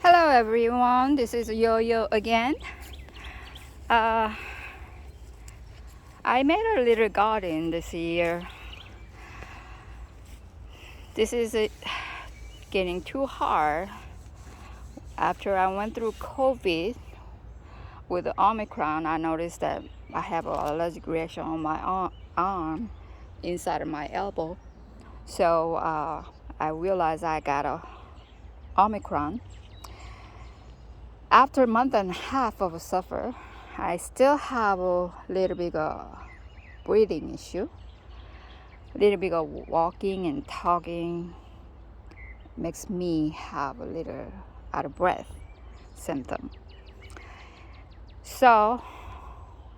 Hello everyone, this is Yo-Yo again. Uh, I made a little garden this year. This is getting too hard. After I went through COVID with the Omicron, I noticed that I have an allergic reaction on my arm inside of my elbow. So I realized I got a Omicron. After a month and a half of suffer, I still have a little bit of breathing issue. A little bit of walking and talking makes me have a little out of breath symptom. So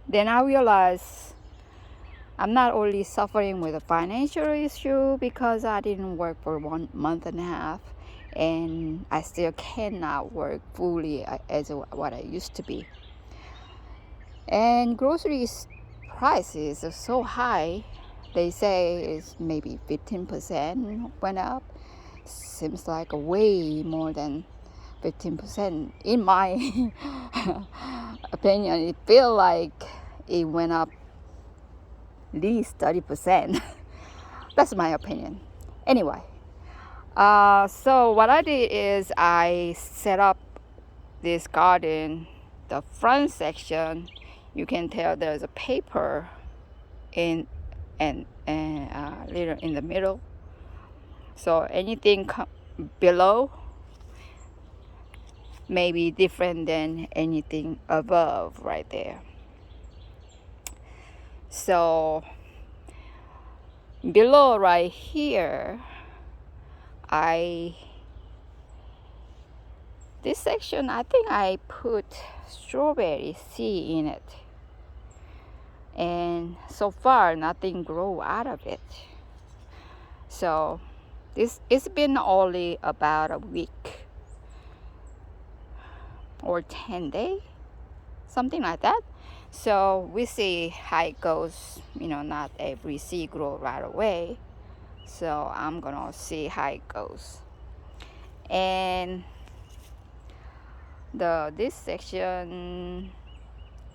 then I realized I'm not only suffering with a financial issue because I didn't work for 1 month and a half, and I still cannot work fully as what I used to be. And groceries prices are so high. They say it's maybe 15% went up. Seems like way more than 15%. In my opinion, it feels like it went up at least 30%. That's my opinion. Anyway, so what I did is I set up this garden, the front section. You can tell there's a paper in and little in the middle. So anything below may be different than anything above right there. So below right here, this section I think I put strawberry seed in it, and so far nothing grew out of it. So it's been only about a week or 10 days, something like that. So we see how it goes. Not every seed grow right away. So I'm gonna see how it goes. And this section,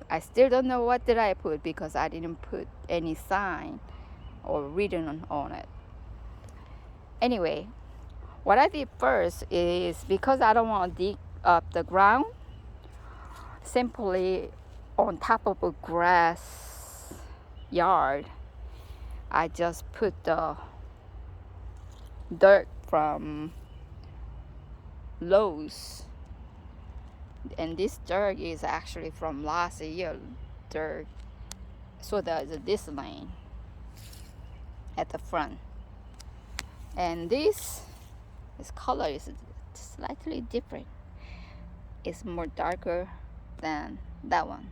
I still don't know what did I put because I didn't put any sign or written on it. Anyway, what I did first is, because I don't want to dig up the ground, simply on top of a grass yard, I just put the dirt from Lowe's. And this dirt is actually from last year dirt. So there's this lane at the front. And this color is slightly different. It's more darker than that one.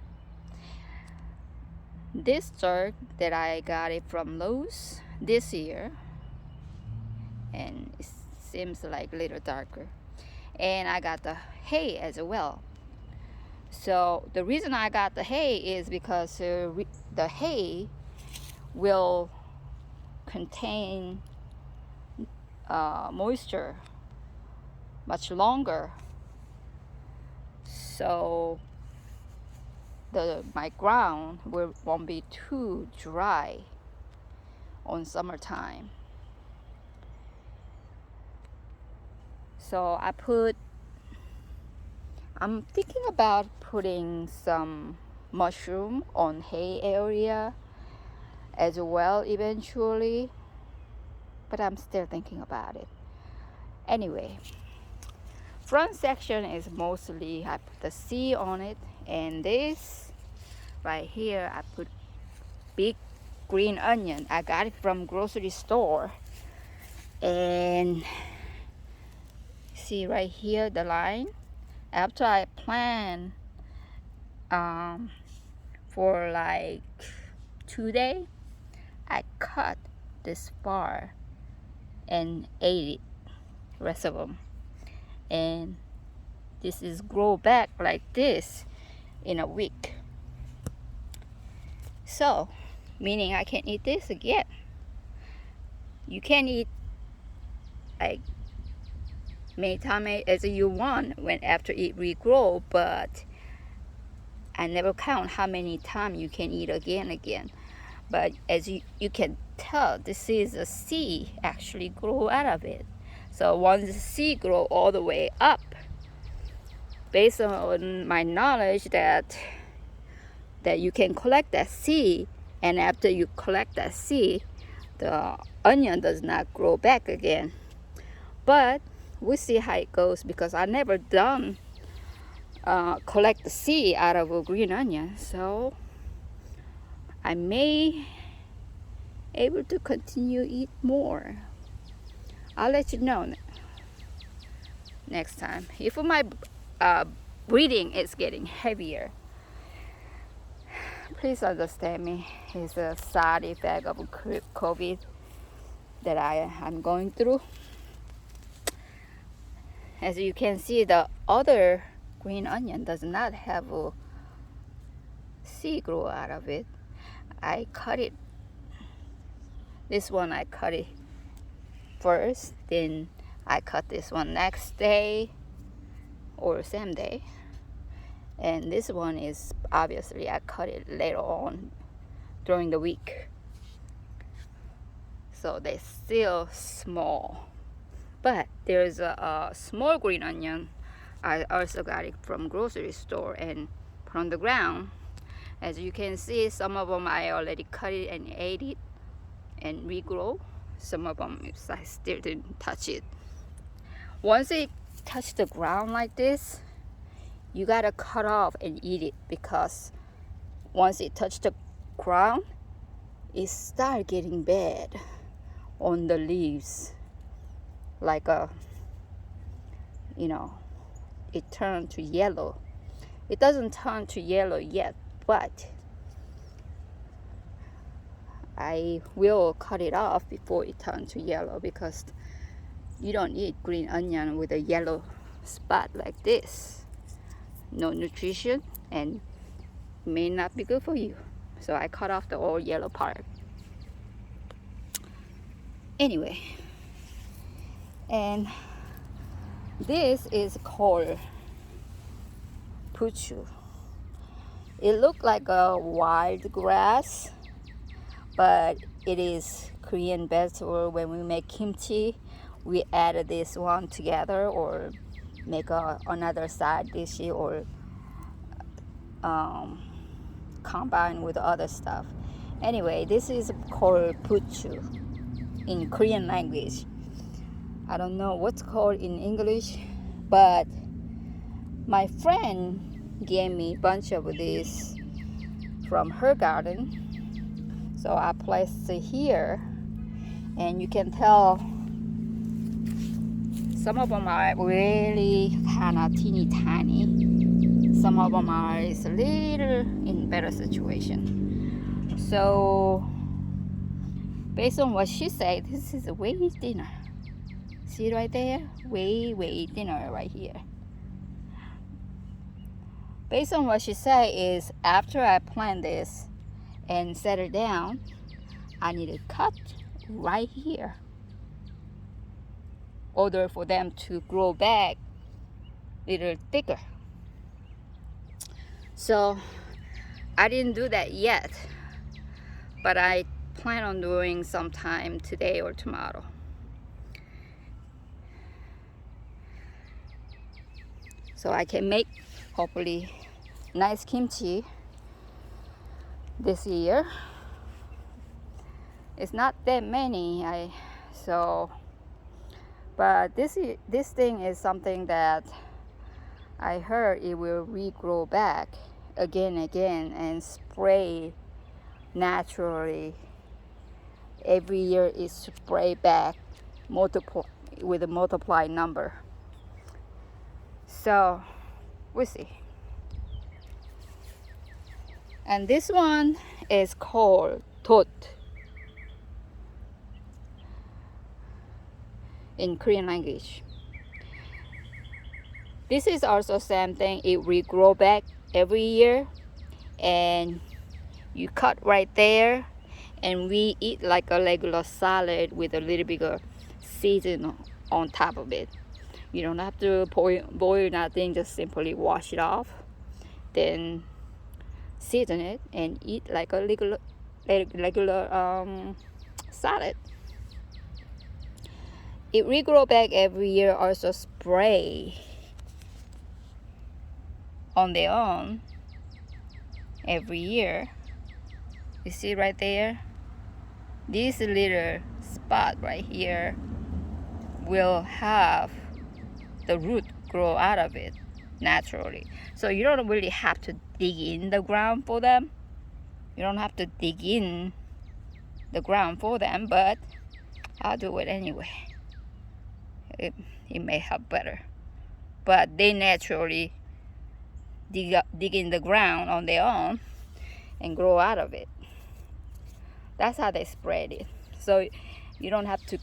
This dirt that I got it from Lowe's this year, and it seems like a little darker. And I got the hay as well. So the reason I got the hay is because the hay will contain moisture much longer, so my ground won't be too dry on summertime. So I'm thinking about putting some mushroom on hay area as well eventually, but I'm still thinking about it. Anyway, front section is mostly I put the seed on it, and this right here I put big green onion. I got it from grocery store, and see right here the line. After I plant for like 2 days, I cut this far and ate it, rest of them. And this is grow back like this in a week. So, meaning I can eat this again. You can eat like many times as you want when after it regrow, but I never count how many times you can eat again. But as you can tell, this is a seed actually grow out of it. So once the seed grow all the way up, based on my knowledge that you can collect that seed, and after you collect that seed, the onion does not grow back again. But we'll see how it goes, because I never done collect the seed out of a green onion, so I may able to continue eat more. I'll let you know next time. If my breathing is getting heavier, please understand me. It's a side effect of COVID that I'm going through. As you can see, the other green onion does not have a seed grow out of it. I cut it. This one I cut it first, then I cut this one next day or same day. And this one is obviously I cut it later on during the week. So they're still small. But there's a small green onion. I also got it from grocery store and put on the ground. As you can see, some of them I already cut it and ate it and regrow. Some of them I still didn't touch it. Once it touch the ground like this, you gotta cut off and eat it, because once it touch the ground, it start getting bad on the leaves, like it turned to yellow. It doesn't turn to yellow yet, but I will cut it off before it turns to yellow, because you don't eat green onion with a yellow spot like this. No nutrition, and may not be good for you. So I cut off the all yellow part. Anyway, and this is called puchu. It looks like a wild grass, but it is Korean vegetable. When we make kimchi, we add this one together, or make another side dish, or combine with other stuff. Anyway, this is called puchu in Korean language. I don't know what's called in English, but my friend gave me a bunch of this from her garden. So I placed it here, and you can tell some of them are really kind of teeny tiny. Some of them are a little in better situation. So based on what she said, this is way thinner. See right there? Way thinner right here. Based on what she said is, after I plant this and set it down, I need to cut right here in order for them to grow back a little thicker. So I didn't do that yet, but I plan on doing sometime today or tomorrow. So I can make hopefully nice kimchi this year. It's not that many, but this thing is something that I heard it will regrow back again and spray naturally. Every year it spray back with a multiplied number. So we'll see. And this one is called tot in Korean language. This is also same thing. It regrow back every year, and you cut right there, and we eat like a regular salad with a little bit of seasoning on top of it. You don't have to boil nothing, just simply wash it off, then season it and eat like a regular salad. It regrow back every year. Also spray on their own every year. You see right there, this little spot right here will have the root grow out of it naturally. So you don't really have to dig in the ground for them. You don't have to dig in the ground for them, but I'll do it anyway. It may help better. But they naturally dig in the ground on their own and grow out of it. That's how they spread it. So you don't have to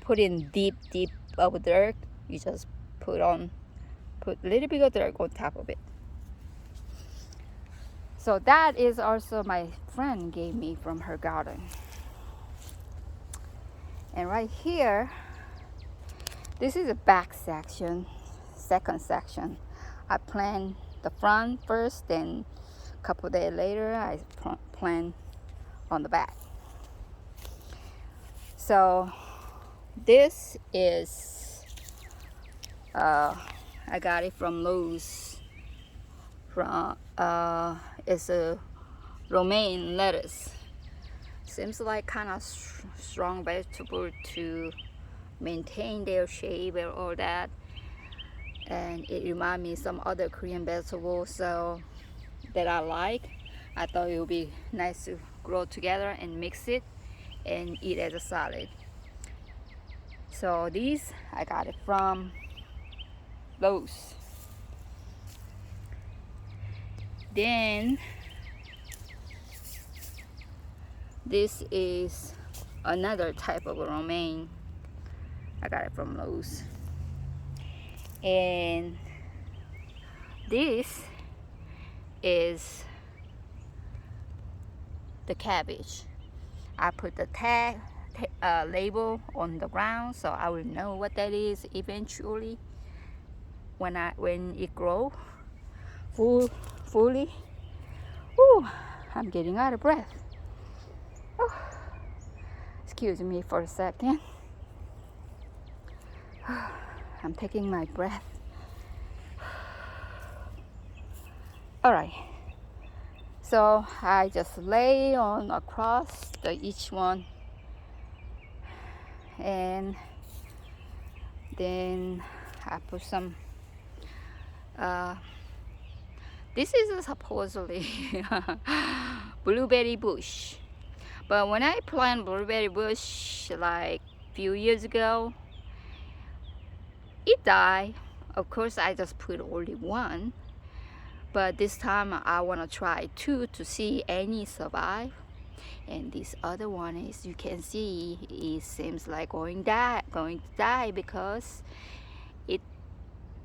put in deep of dirt. You just put a little bit of dirt on top of it. So that is also my friend gave me from her garden. And right here, this is the back section, second section. I plant the front first, then a couple days later I plant on the back. So this is I got it from Lowe's. It's a romaine lettuce. Seems like kind of strong vegetable to maintain their shape and all that. And it reminds me of some other Korean vegetables that I like. I thought it would be nice to grow together and mix it and eat as a salad. So these I got it from Lowe's. Then this is another type of romaine. I got it from Lowe's. And this is the cabbage. I put the label on the ground, so I will know what that is eventually when it grows fully. Ooh, I'm getting out of breath. Oh, excuse me for a second. I'm taking my breath. All right. So I just lay on across each one, and then I put some. This is supposedly blueberry bush, but when I planted blueberry bush like few years ago, it died. Of course, I just put only one. But this time I want to try two to see any survive. And this other one is, you can see, it seems like going to die because it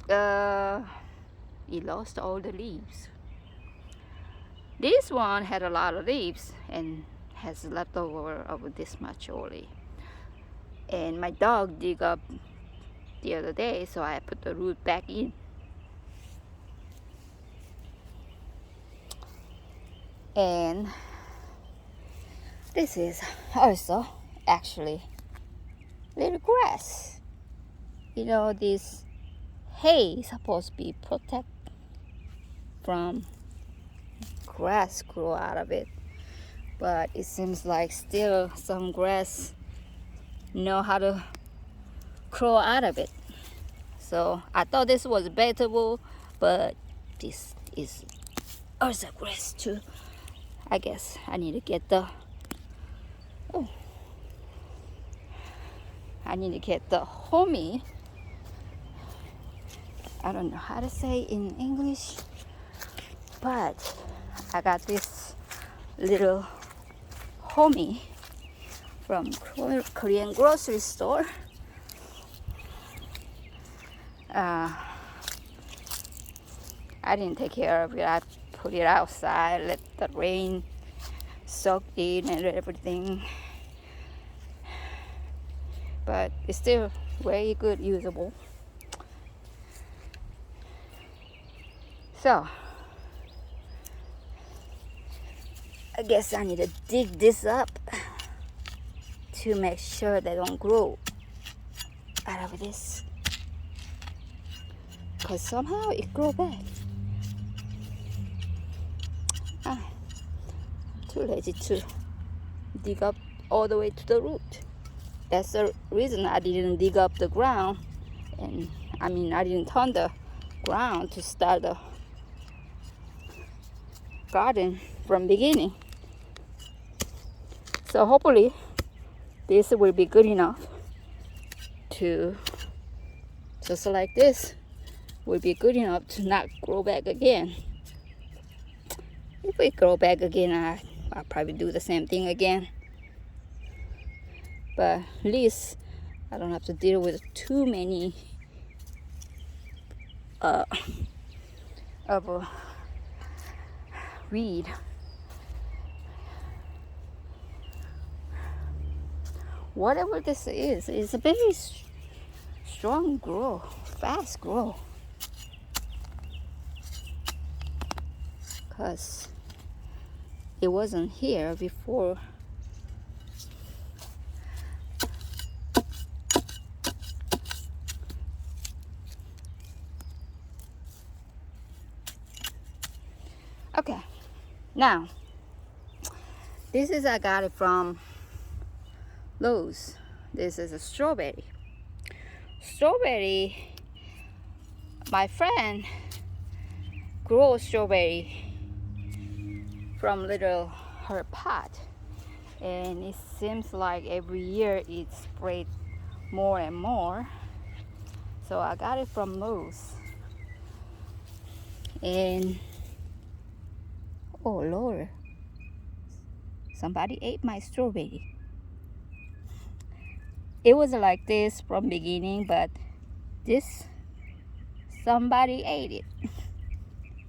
lost all the leaves. This one had a lot of leaves and has leftover of this much only. And my dog dig up the other day, so I put the root back in. And this is also actually little grass. This hay is supposed to be protected from grass grow out of it, but it seems like still some grass know how to crawl out of it. So I thought this was vegetable, but this is also grass too. I guess I need to get the homie. I don't know how to say in English, but I got this little homie from Korean grocery store. I didn't take care of it. I put it outside, let the rain soak in and everything. But it's still very good, usable. So I guess I need to dig this up to make sure they don't grow out of this, because somehow it grow back. Too lazy to dig up all the way to the root. That's the reason I didn't dig up the ground, and I didn't turn the ground to start the garden from beginning. So hopefully this will be good enough to, just like this, will be good enough to not grow back again. If we grow back again, I'll probably do the same thing again. But at least I don't have to deal with too many of a weed. Whatever this is, it's a very strong grow, fast grow. Because it wasn't here before. Okay, now this is, I got it from Lowe's. This is a strawberry. Strawberry, my friend grows strawberry from her pot, and it seems like every year it spread more and more. So I got it from Lowe's, and oh Lord, somebody ate my strawberry. It was like this from beginning, but somebody ate it.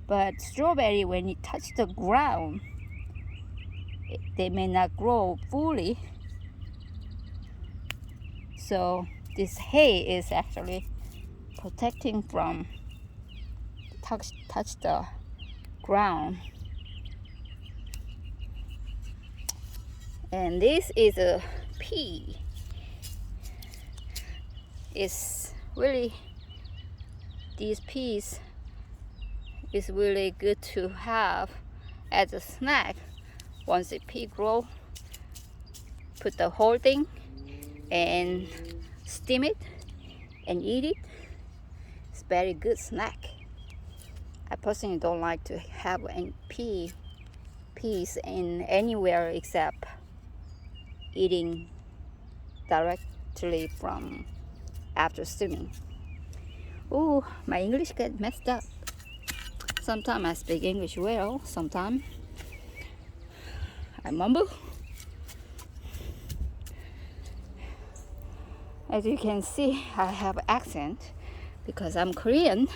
But strawberry, when it touch the ground, they may not grow fully. So this hay is actually protecting from touch the ground. And this is a pea. It's really, these peas is really good to have as a snack. Once the pea grow, put the whole thing and steam it and eat it. It's very good snack. I personally don't like to have any peas in anywhere except eating directly from after steaming. Ooh, my English get messed up. Sometimes I speak English well, sometimes I mumble. As you can see, I have an accent because I'm Korean,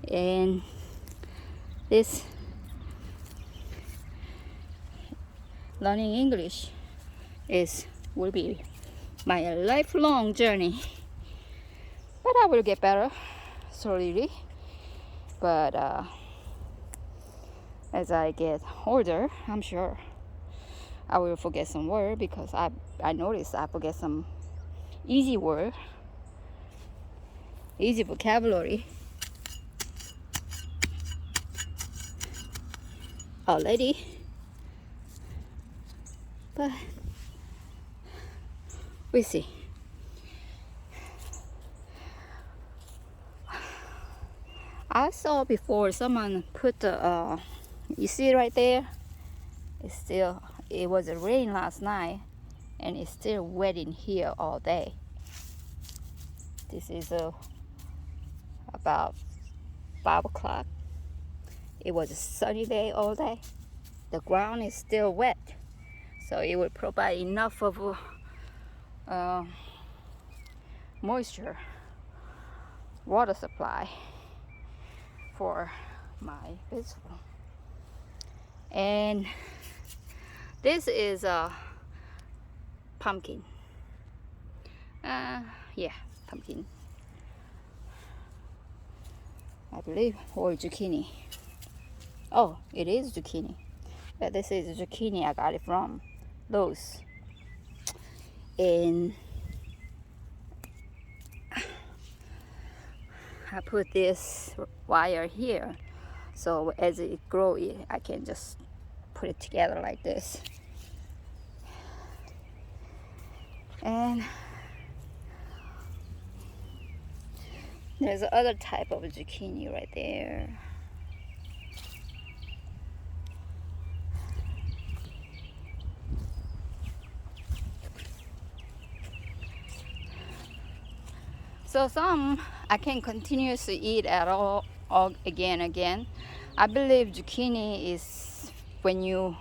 and this learning English will be my lifelong journey. But I will get better slowly. But as I get older, I'm sure I will forget some word, because I noticed I forget some easy word, easy vocabulary already. But we see. I saw before someone put the, you see right there, it was a rain last night, and it's still wet in here all day. This is about 5 o'clock. It was a sunny day all day. The ground is still wet, so it will provide enough of moisture, water supply for my vegetable. And this is a pumpkin. yeah, pumpkin. I believe, or zucchini. Oh, it is zucchini. Yeah, this is zucchini. I got it from Lowe's. And I put this wire here, so as it grows, I can just put it together like this. And there's other type of zucchini right there. So some I can continuously eat at all again. I believe zucchini is when you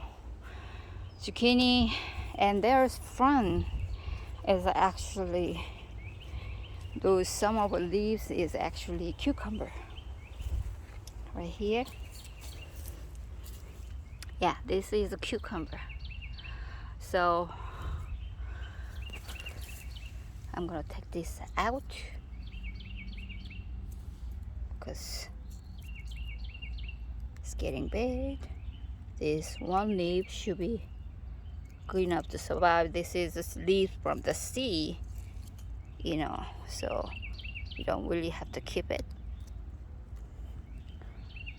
zucchini, and there's front is actually those some of the leaves is actually cucumber right here. Yeah, this is a cucumber. So I'm gonna take this out because it's getting big. This one leaf should be good enough to survive. This is a leaf from the sea, so you don't really have to keep it.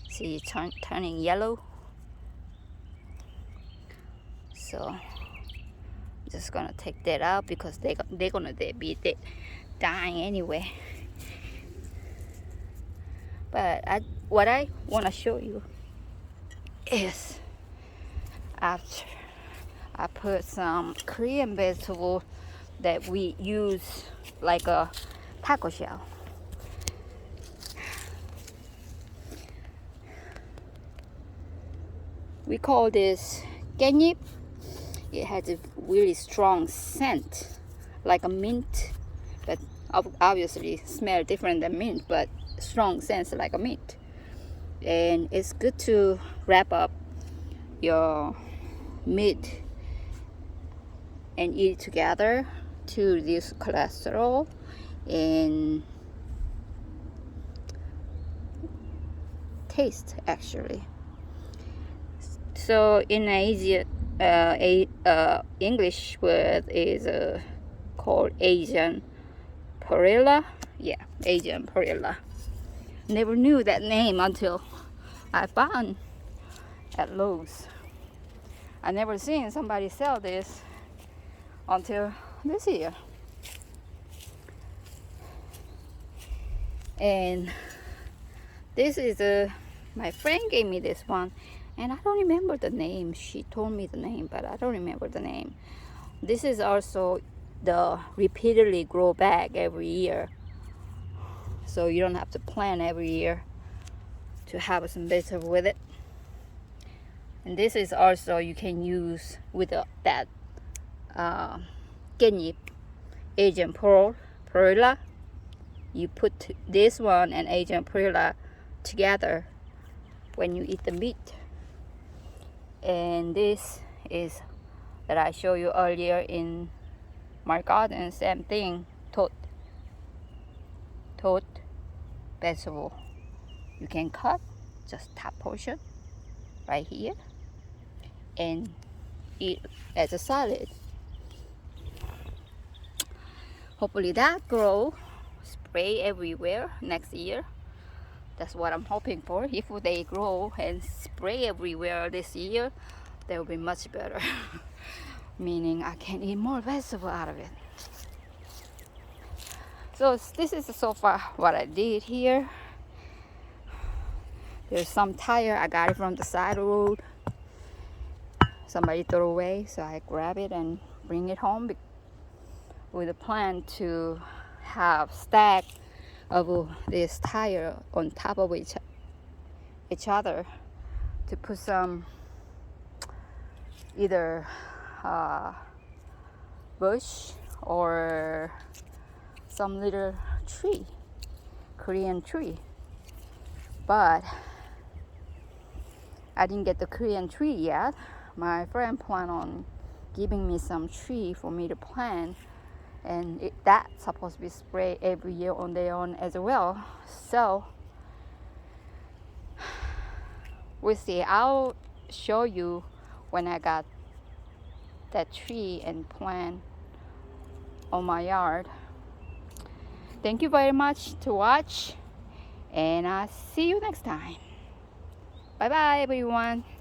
See, it's turning yellow. So I'm just gonna take that out because they're gonna be dying anyway. But what I want to show you is after I put some Korean vegetable that we use like a taco shell. We call this 깻잎. It has a really strong scent, like a mint, but obviously smell different than mint, but strong scent like a mint. And it's good to wrap up your meat and eat it together to reduce cholesterol and taste actually. So in Asia, English word is called Asian perilla. Yeah, Asian perilla. Never knew that name until I found at Lowe's. I never seen somebody sell this until this year. And this is my friend gave me this one, and I don't remember the name. She told me the name, but I don't remember the name. This is also the repeatedly grow back every year, so you don't have to plant every year to have some vegetable with it. And this is also you can use with that 깻잎, Asian perilla. You put this one and Asian perilla together when you eat the meat. And this is that I showed you earlier in my garden, same thing, toad vegetable. You can cut just top portion right here and eat as a salad. Hopefully that grow, spray everywhere next year. That's what I'm hoping for. If they grow and spray everywhere this year, they will be much better. Meaning I can eat more vegetable out of it. So this is so far what I did here. There's some tire, I got it from the side road. Somebody threw away, so I grab it and bring it home with a plan to have stack of this tire on top of each other to put some either bush or some little tree, Korean tree. But I didn't get the Korean tree yet. My friend planned on giving me some tree for me to plant, and that's supposed to be sprayed every year on their own as well. So we'll see. I'll show you when I got that tree and plant on my yard. Thank you very much to watch, and I'll see you next time. Bye bye everyone.